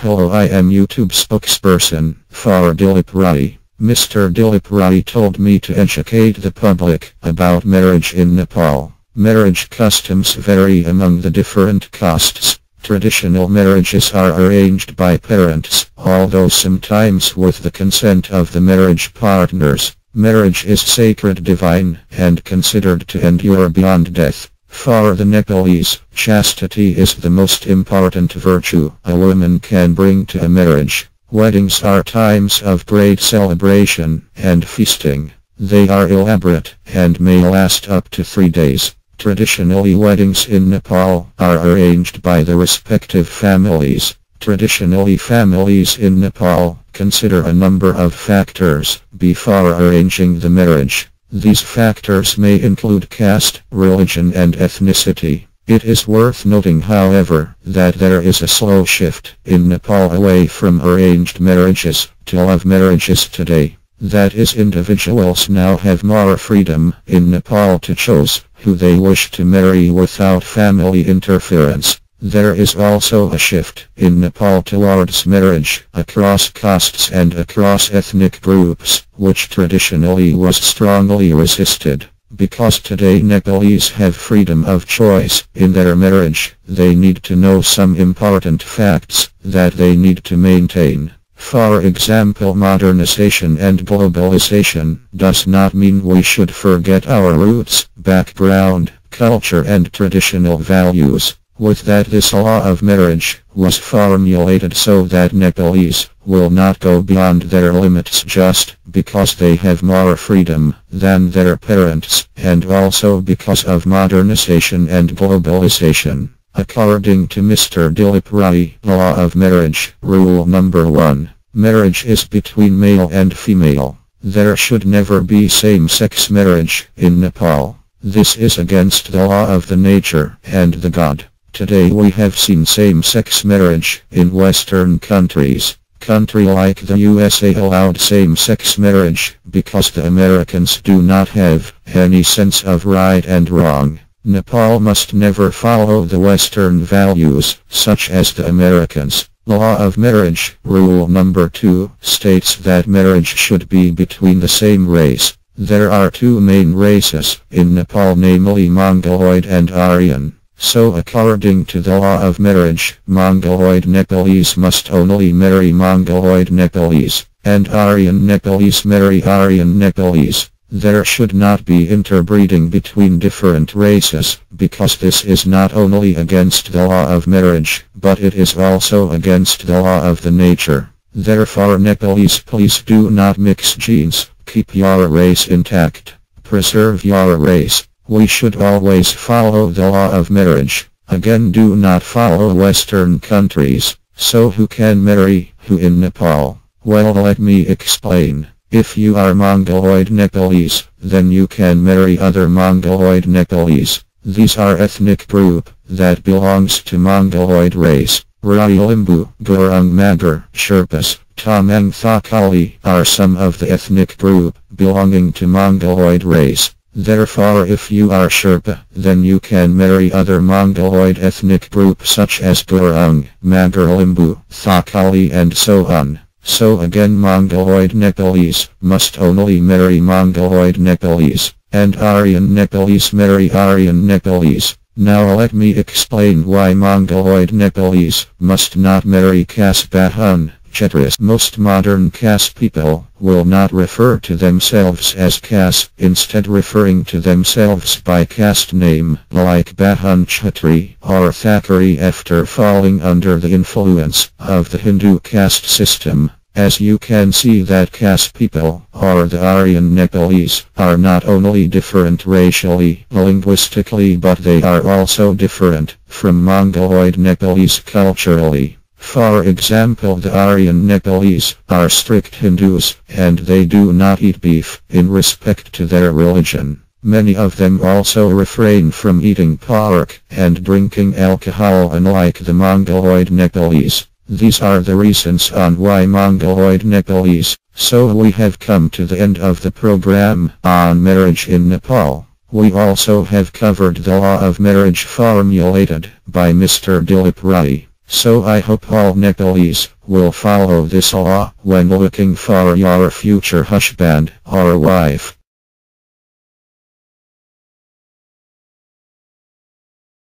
Hello, I am YouTube spokesperson for Dilip Rai. Mr. Dilip Rai told me to educate the public about marriage in Nepal. Marriage customs vary among the different castes. Traditional marriages are arranged by parents, although sometimes with the consent of the marriage partners. Marriage is sacred, divine, and considered to endure beyond death. For the Nepalese, chastity is the most important virtue a woman can bring to a marriage. Weddings are times of great celebration and feasting. They are elaborate and may last up to 3 days. Traditionally, weddings in Nepal are arranged by the respective families. Traditionally, families in Nepal consider a number of factors before arranging the marriage. These factors may include caste, religion, and ethnicity. It is worth noting, however, that there is a slow shift in Nepal away from arranged marriages to love marriages today. That is, individuals now have more freedom in Nepal to choose who they wish to marry without family interference. There is also a shift in Nepal towards marriage across castes and across ethnic groups, which traditionally was strongly resisted. Because today Nepalese have freedom of choice in their marriage, they need to know some important facts that they need to maintain. For example, modernization and globalization does not mean we should forget our roots, background, culture, and traditional values. With that, this law of marriage was formulated so that Nepalese will not go beyond their limits just because they have more freedom than their parents, and also because of modernization and globalization. According to Mr. Dilip Rai, Law of Marriage, Rule number 1. Marriage is between male and female. There should never be same-sex marriage in Nepal. This is against the law of the nature and the God. Today we have seen same-sex marriage in Western countries. Country like the USA allowed same-sex marriage because the Americans do not have any sense of right and wrong. Nepal must never follow the Western values, such as the Americans. Law of Marriage, Rule number 2, states that marriage should be between the same race. There are 2 main races in Nepal, namely Mongoloid and Aryan. So according to the law of marriage, Mongoloid Nepalese must only marry Mongoloid Nepalese, and Aryan Nepalese marry Aryan Nepalese. There should not be interbreeding between different races, because this is not only against the law of marriage, but it is also against the law of the nature. Therefore, Nepalese, please do not mix genes. Keep your race intact. Preserve your race. We should always follow the law of marriage. Again, do not follow Western countries. So who can marry who in Nepal? Well, let me explain. If you are Mongoloid Nepalese, then you can marry other Mongoloid Nepalese. These are ethnic group that belongs to Mongoloid race. Rai Limbu, Gurung Magar, Sherpas, Tamang Thakali are some of the ethnic group belonging to Mongoloid race. Therefore, if you are Sherpa, then you can marry other Mongoloid ethnic group such as Gurung, Magar, Limbu, Thakali, and so on. So again, Mongoloid Nepalese must only marry Mongoloid Nepalese, and Aryan Nepalese marry Aryan Nepalese. Now let me explain why Mongoloid Nepalese must not marry caste Bahun. Most modern caste people will not refer to themselves as caste, instead referring to themselves by caste name, like Bahun Chatri or Thakari, after falling under the influence of the Hindu caste system. As you can see, that caste people, or the Aryan Nepalese, are not only different racially, linguistically, but they are also different from Mongoloid Nepalese culturally. For example, the Aryan Nepalese are strict Hindus, and they do not eat beef in respect to their religion. Many of them also refrain from eating pork and drinking alcohol, unlike the Mongoloid Nepalese. These are the reasons on why Mongoloid Nepalese. So we have come to the end of the program on marriage in Nepal. We also have covered the law of marriage formulated by Mr. Dilip Rai. So I hope all Nepalese will follow this law when looking for your future husband or wife.